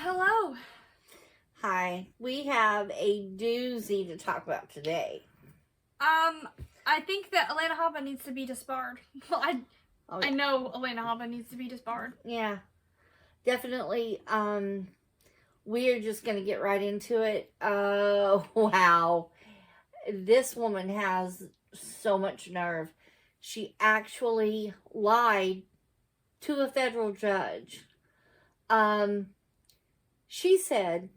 Hello. Hi, we have a doozy to talk about today. I think that Elana Habba needs to be disbarred. Well, I know Elana Habba needs to be disbarred. Yeah, definitely. We are just going to get right into it. Wow. This woman has so much nerve. She actually lied to a federal judge. She said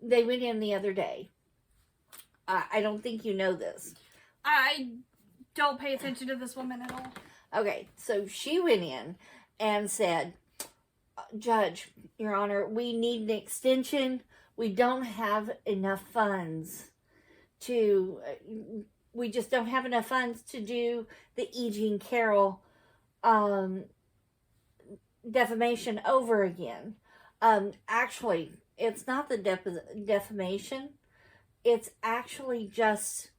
they went in the other day. I don't think you know this. I don't pay attention to this woman at all. Okay, so she went in and said, Judge, Your Honor, we need an extension. We don't have enough funds we just don't have enough funds to do the E. Jean Carroll defamation over again. Actually, it's not the defamation. It's actually just,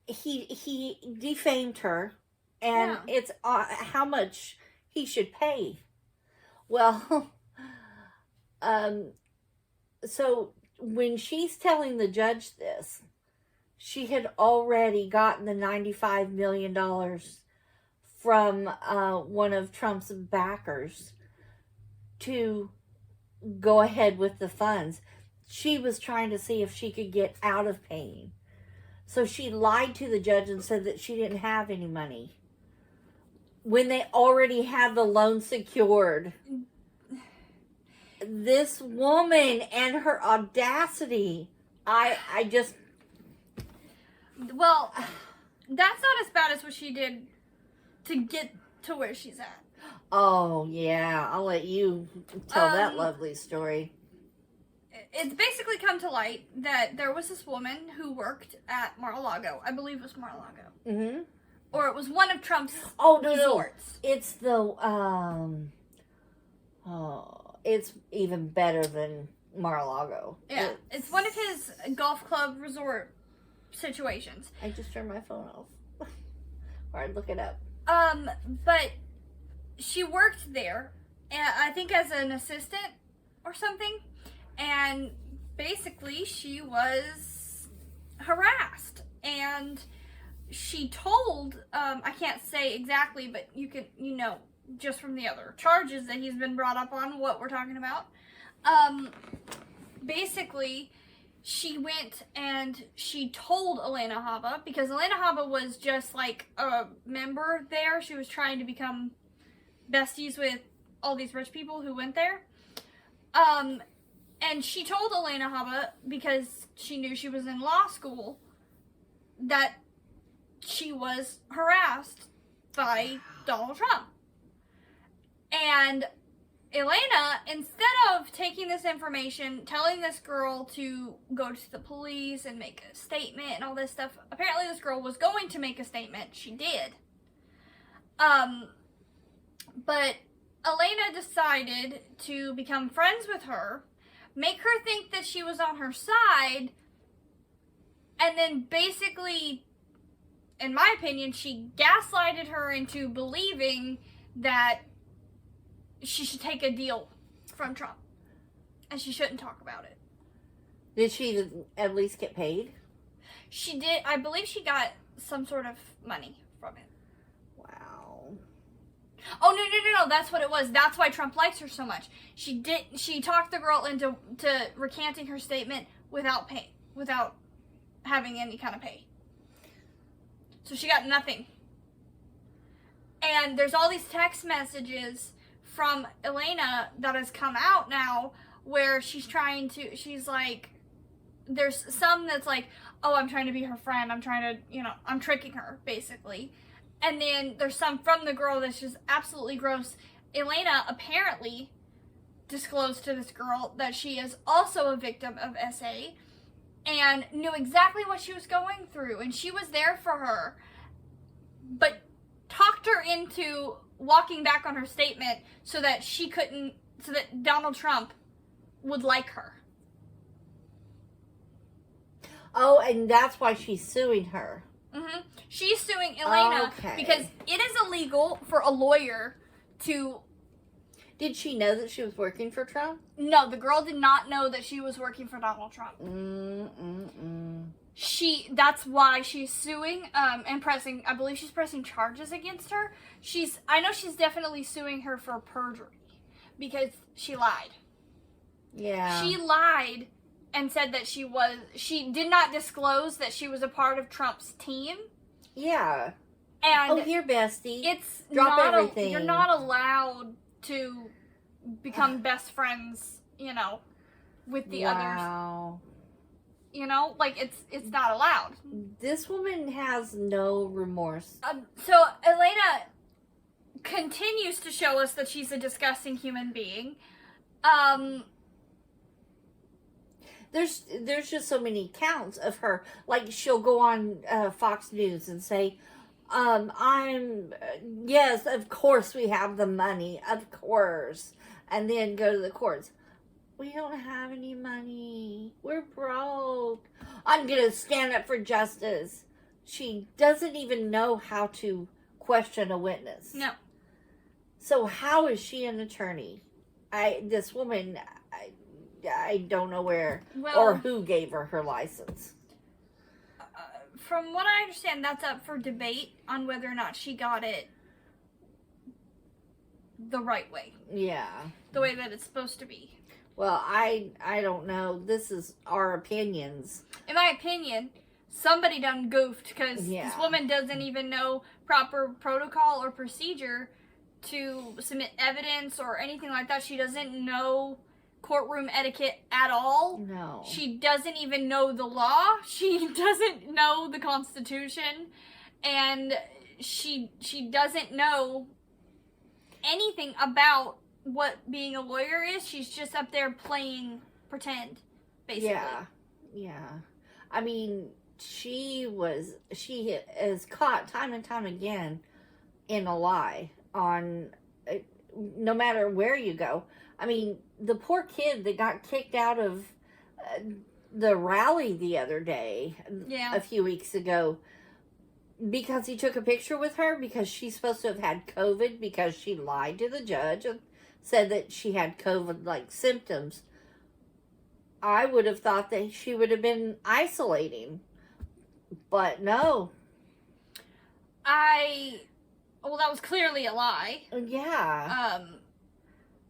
he defamed her, and it's how much he should pay. Well, so when she's telling the judge this, she had already gotten the $95 million from one of Trump's backers to go ahead with the funds. She was trying to see if she could get out of paying. So she lied to the judge and said that she didn't have any money when they already had the loan secured. This woman and her audacity, I just... Well, that's not as bad as what she did to get to where she's at. Oh, yeah. I'll let you tell that lovely story. It's basically come to light that there was this woman who worked at Mar-a-Lago. I believe it was Mar-a-Lago. Mm-hmm. Or it was one of Trump's No. resorts. It's the, it's even better than Mar-a-Lago. Yeah, it's one of his golf club resort situations. I just turned my phone off. Or I'd look it up. But she worked there, and I think as an assistant or something, and basically she was harassed, and she told, I can't say exactly, but you can, just from the other charges that he's been brought up on, what we're talking about. Basically, she went and she told Elana Habba, because Elana Habba was just like a member there. She was trying to become besties with all these rich people who went there. And she told Elana Habba, because she knew she was in law school, that she was harassed by Donald Trump. And Elana, instead of taking this information, telling this girl to go to the police and make a statement and all this stuff, apparently this girl was going to make a statement. She did. But Elana decided to become friends with her, make her think that she was on her side, and then basically, in my opinion, she gaslighted her into believing that she should take a deal from Trump, and she shouldn't talk about it. Did she at least get paid? She did. I believe she got some sort of money from it. Wow. Oh, no. That's what it was. That's why Trump likes her so much. She talked the girl into recanting her statement without having any kind of pay. So she got nothing. And there's all these text messages from Elana that has come out now where she's like, there's some that's like, oh, I'm trying to be her friend. I'm trying to, I'm tricking her, basically. And then there's some from the girl that's just absolutely gross. Elana apparently disclosed to this girl that she is also a victim of SA and knew exactly what she was going through. And she was there for her, but talked her into walking back on her statement so that Donald Trump would like her. Oh, and that's why she's suing her. Mm-hmm. She's suing Elana because it is illegal for a lawyer to Did she know that she was working for Trump? No, the girl did not know that she was working for Donald Trump. That's why she's suing, and pressing, I believe she's pressing charges against her. I know she's definitely suing her for perjury, because she lied. Yeah. She lied and said that she did not disclose that she was a part of Trump's team. Yeah. And oh, here, bestie. It's Drop not everything. You're not allowed to become best friends, with the others. Wow. Like it's not allowed. This woman has no remorse. So Elena continues to show us that she's a disgusting human being. There's just so many counts of her. Like, she'll go on Fox News and say, yes, of course we have the money, of course. And then go to the courts. We don't have any money. We're broke. I'm going to stand up for justice. She doesn't even know how to question a witness. No. So how is she an attorney? This woman, I don't know where or who gave her license. From what I understand, that's up for debate on whether or not she got it the right way. Yeah. The way that it's supposed to be. Well, I don't know. This is our opinions. In my opinion, somebody done goofed, because this woman doesn't even know proper protocol or procedure to submit evidence or anything like that. She doesn't know courtroom etiquette at all. No. She doesn't even know the law. She doesn't know the Constitution. And she doesn't know anything about what being a lawyer is. She's just up there playing pretend, basically. Yeah. I mean, she is caught time and time again in a lie on no matter where you go. I mean, the poor kid that got kicked out of the rally the other day, a few weeks ago, because he took a picture with her because she's supposed to have had COVID because she lied to the judge and said that she had COVID-like symptoms. I would have thought that she would have been isolating, but no. Well, that was clearly a lie. Yeah.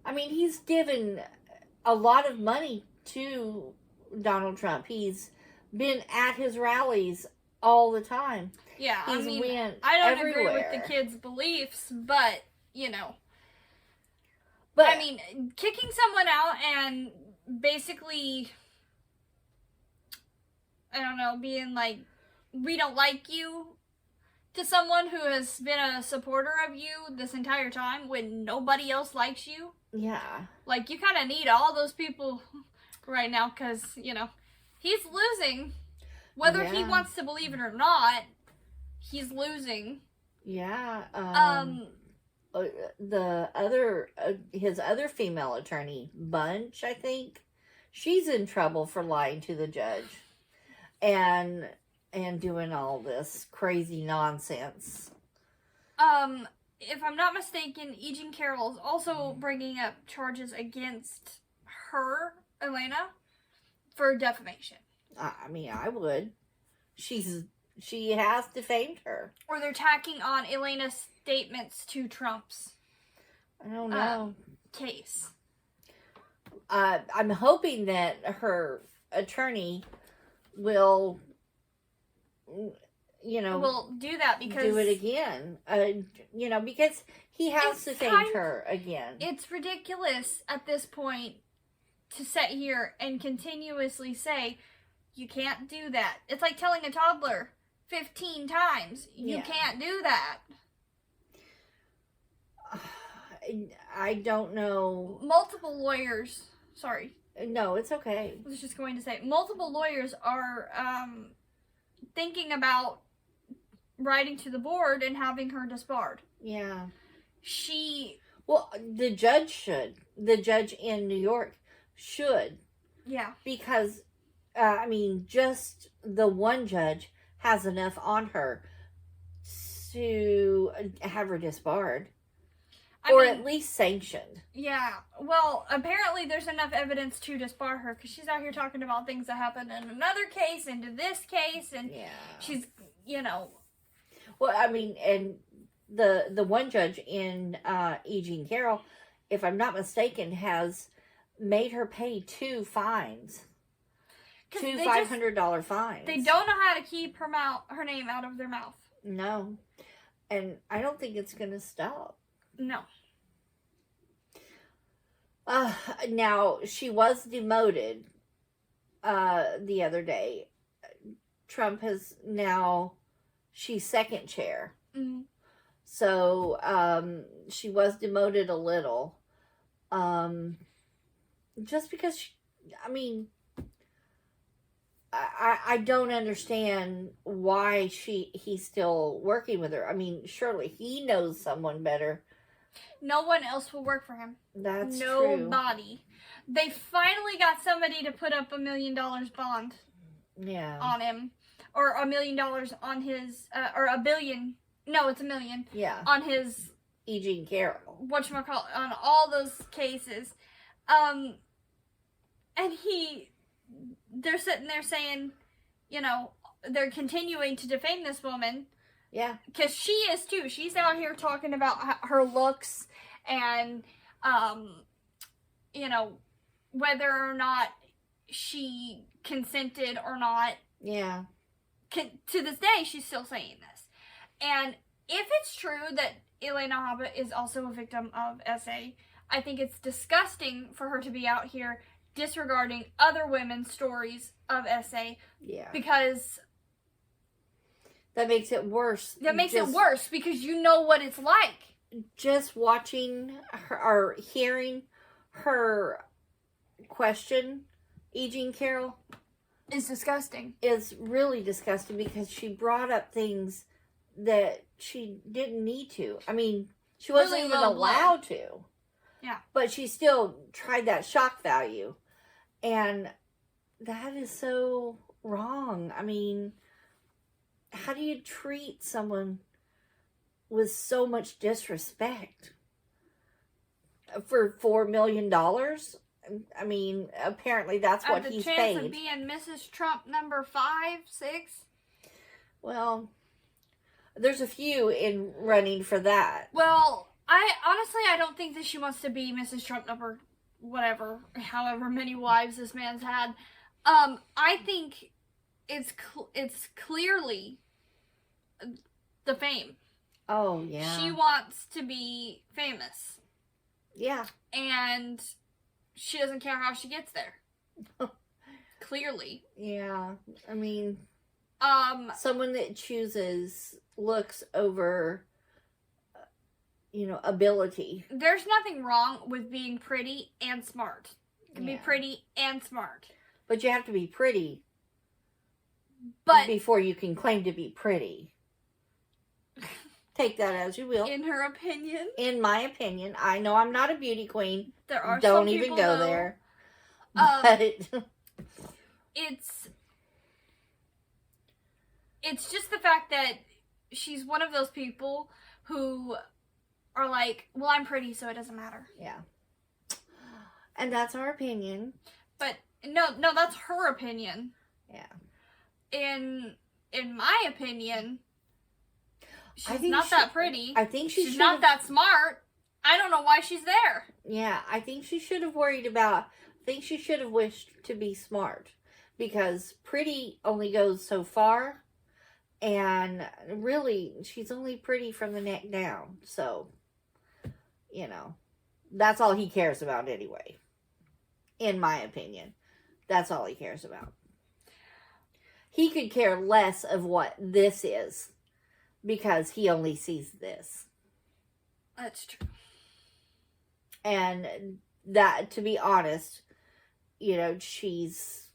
I mean, he's given a lot of money to Donald Trump. He's been at his rallies all the time. Yeah, I don't agree with the kid's beliefs, but, But I mean, kicking someone out and basically, I don't know, being like, we don't like you, to someone who has been a supporter of you this entire time when nobody else likes you. Yeah. Like, you kind of need all those people right now because, he's losing. Whether he wants to believe it or not, he's losing. Yeah. His other female attorney, Bunch, I think, she's in trouble for lying to the judge and doing all this crazy nonsense. If I'm not mistaken, E. Jean Carroll is also bringing up charges against her, Elena, for defamation. I mean, I would. She has defamed her. Or they're tacking on Elena's statements to Trump's I don't know. Case. I'm hoping that her attorney will, will do that because do it again. Because he has defamed her again. It's ridiculous at this point to sit here and continuously say, you can't do that. It's like telling a toddler 15 times, you can't do that. I don't know. Multiple lawyers, sorry. No, it's okay. I was just going to say, multiple lawyers are thinking about writing to the board and having her disbarred. Yeah. Well, the judge should. The judge in New York should. Yeah. Because, just the one judge has enough on her to have her disbarred. Or at least sanctioned. Yeah. Well, apparently there's enough evidence to disbar her because she's out here talking about things that happened in another case, into this case, and she's, Well, I mean, and the one judge in E. Jean Carroll, if I'm not mistaken, has made her pay 2 fines. 2 $500 fines. They don't know how to keep her name out of their mouth. No. And I don't think it's going to stop. No. Now, she was demoted the other day. Trump has now, she's second chair. Mm-hmm. So, she was demoted a little. Just because, I don't understand why he's still working with her. I mean, surely he knows someone better. No one else will work for him. That's true. Nobody. They finally got somebody to put up $1 million bond. Yeah. On him, or $1 million on his, or $1 billion. No, it's $1 million. Yeah. On his E. Jean Carroll. Whatchamacallit, on all those cases, and they're sitting there saying, they're continuing to defame this woman. Yeah. Because she is too. She's out here talking about her looks and, whether or not she consented or not. Yeah. To this day, she's still saying this. And if it's true that Elana Habba is also a victim of SA, I think it's disgusting for her to be out here disregarding other women's stories of SA. Yeah. Because that makes it worse. That makes it worse because you know what it's like. Just watching her, or hearing her question E. Jean Carroll is disgusting. Is really disgusting because she brought up things that she didn't need to. I mean, she wasn't really even allowed to. Yeah. But she still tried that shock value. And that is so wrong. I mean, how do you treat someone with so much disrespect for $4 million? I mean, apparently that's what he's paid. At the chance of being Mrs. Trump number 5, 6? Well, there's a few in running for that. Well, I don't think that she wants to be Mrs. Trump number whatever, however many wives this man's had. I think it's clearly the fame. Oh, yeah. She wants to be famous. Yeah. And she doesn't care how she gets there. Clearly. Yeah. I mean, someone that chooses looks over, ability. There's nothing wrong with being pretty and smart. You can be pretty and smart. But you have to be pretty. But before you can claim to be pretty. Take that as you will. In her opinion. In my opinion. I know I'm not a beauty queen. There are Don't some even people, go though, there. But it's just the fact that she's one of those people who are like, well, I'm pretty, so it doesn't matter. Yeah. And that's our opinion. But no, that's her opinion. Yeah. In my opinion, she's not that pretty. I think she's not that smart. I don't know why she's there. Yeah, I think she should have she should have wished to be smart. Because pretty only goes so far. And really, she's only pretty from the neck down. So, that's all he cares about anyway. In my opinion. That's all he cares about. He could care less of what this is. Because he only sees this. That's true. And that, to be honest, she's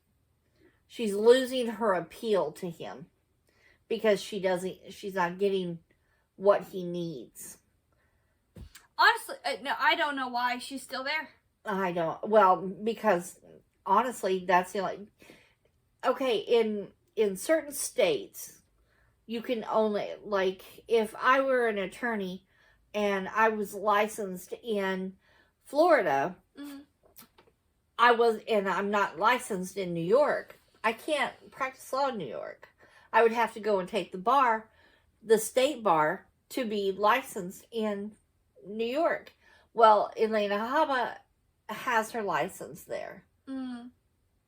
losing her appeal to him. Because she's not getting what he needs. Honestly, no, I don't know why she's still there. I don't. Well, because honestly, that's the only. Okay, in certain states, you can only, like, if I were an attorney and I was licensed in Florida. Mm-hmm. I'm not licensed in New York. I can't practice law in New York. I would have to go and take the state bar, to be licensed in New York. Well, Elana Habba has her license there. Mm.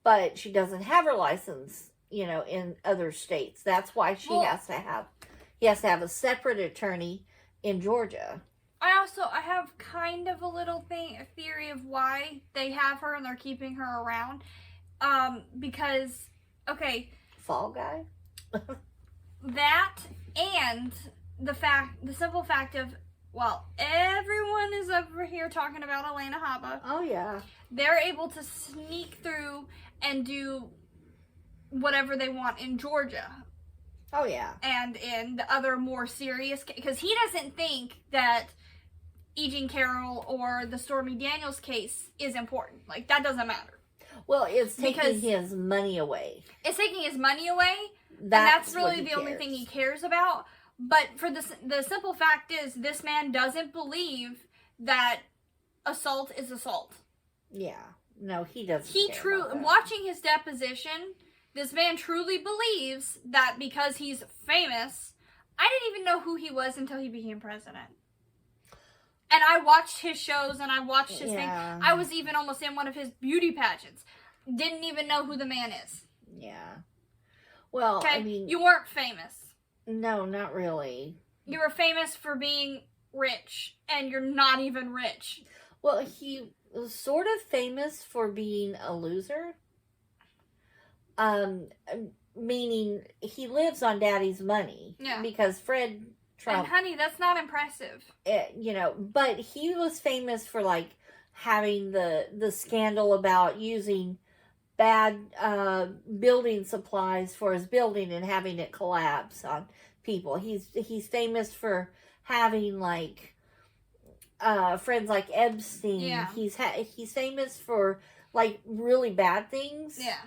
But she doesn't have her license, in other states. That's why he has to have a separate attorney in Georgia. I have kind of a little theory of why they have her and they're keeping her around. Because, okay. Fall Guy? That and the simple fact of, well, everyone is over here talking about Elana Habba. Oh, yeah. They're able to sneak through and do whatever they want in Georgia. Oh, yeah. And in the other more serious, because he doesn't think that E. Jean Carroll or the Stormy Daniels case is important. Like, that doesn't matter. Well, it's taking his money away. It's taking his money away, and that's really the only thing he cares about. But for the simple fact is, this man doesn't believe that assault is assault. Yeah. No, he doesn't. Watching his deposition, this man truly believes that because he's famous. I didn't even know who he was until he became president. And I watched his shows and I watched his thing. I was even almost in one of his beauty pageants. Didn't even know who the man is. Yeah. Well, okay? I mean, you weren't famous. No, not really. You were famous for being rich, and you're not even rich. Well, he was sort of famous for being a loser. Meaning he lives on Daddy's money. Yeah. Because Fred Trump. And honey, that's not impressive. But he was famous for like having the scandal about using bad building supplies for his building and having it collapse on people. He's famous for having like friends like Epstein. Yeah. He's famous for like really bad things. Yeah.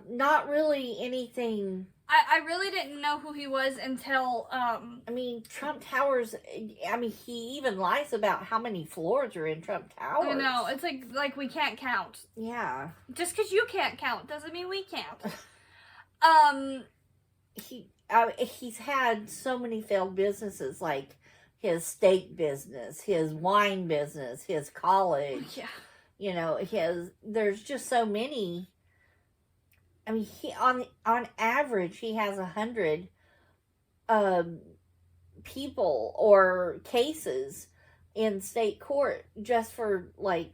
Not really anything. I really didn't know who he was until Trump Towers. He even lies about how many floors are in Trump Towers. I know, it's like we can't count. Yeah. Just because you can't count doesn't mean we can't. He's had so many failed businesses, like his steak business, his wine business, his college. Yeah. There's just so many. He on average he has 100 people or cases in state court just for like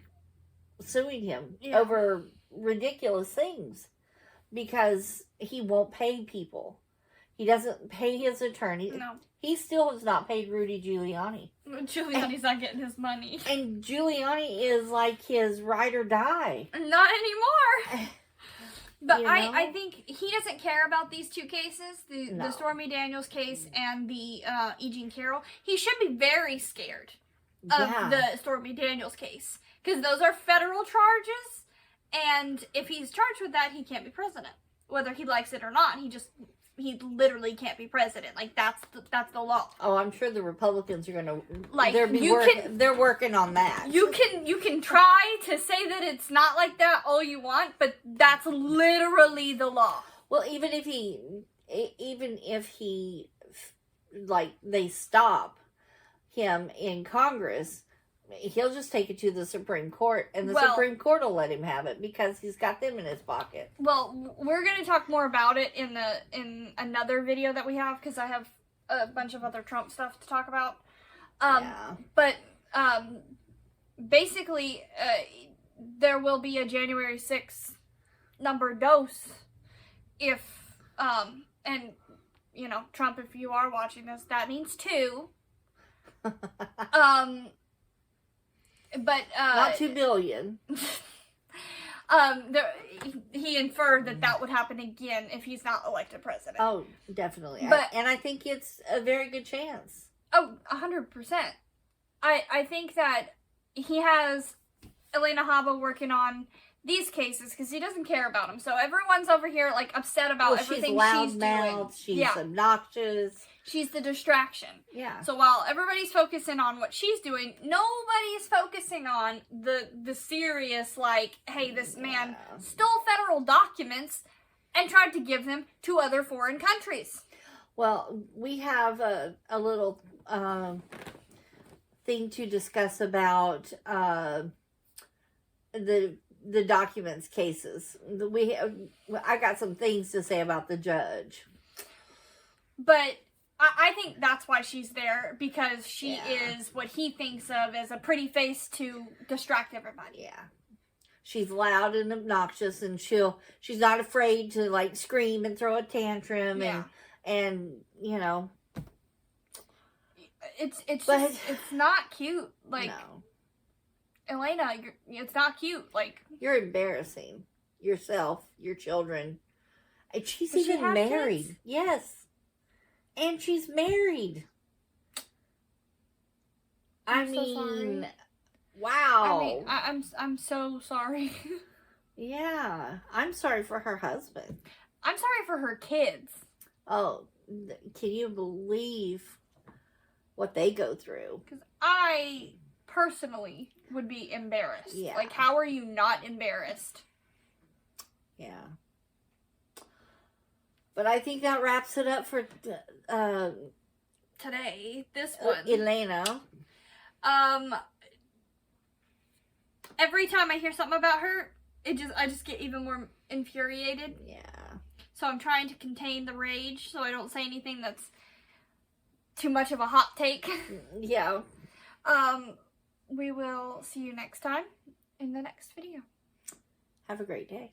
suing him over ridiculous things because he won't pay people. He doesn't pay his attorney. No. He still has not paid Rudy Giuliani. Giuliani's not getting his money. And Giuliani is like his ride or die. Not anymore. But I think he doesn't care about these two cases, the Stormy Daniels case and the E. Jean Carroll. He should be very scared of the Stormy Daniels case. Because those are federal charges. And if he's charged with that, he can't be president. Whether he likes it or not, he literally can't be president. Like, that's the law. Oh, I'm sure the Republicans are going to... Like, they're working on that. You can try to say that it's not like that all you want, but that's literally the law. Well, even if he, like, they stop him in Congress, he'll just take it to the Supreme Court, and the Supreme Court will let him have it because he's got them in his pocket. Well, we're going to talk more about it in another video that we have, because I have a bunch of other Trump stuff to talk about. But basically, there will be a January 6th numbered dose if, and, Trump, if you are watching this, that means 2. But not 2 billion. He inferred that would happen again if he's not elected president. Oh, definitely. But and I think it's a very good chance. Oh, 100%. I think that he has Elana Habba working on these cases because he doesn't care about them. So everyone's over here like upset about everything she's doing. She's obnoxious. She's the distraction. Yeah. So while everybody's focusing on what she's doing, nobody's focusing on the serious, like, hey, this man stole federal documents and tried to give them to other foreign countries. Well, we have a little thing to discuss about the documents cases. I got some things to say about the judge. But I think that's why she's there, because she is what he thinks of as a pretty face to distract everybody. Yeah. She's loud and obnoxious, and she's not afraid to, like, scream and throw a tantrum and you know. It's not cute. Like, no. Elena, it's not cute. Like, you're embarrassing yourself, your children. And she's even married. Kids? Yes. And she's married. I mean, so wow. I mean, I'm so sorry. Yeah. I'm sorry for her husband. I'm sorry for her kids. Oh, can you believe what they go through? Because I personally would be embarrassed. Yeah. Like, how are you not embarrassed? Yeah. But I think that wraps it up for today. This one. Elana. Every time I hear something about her, I just get even more infuriated. Yeah. So I'm trying to contain the rage so I don't say anything that's too much of a hot take. Yeah. We will see you next time in the next video. Have a great day.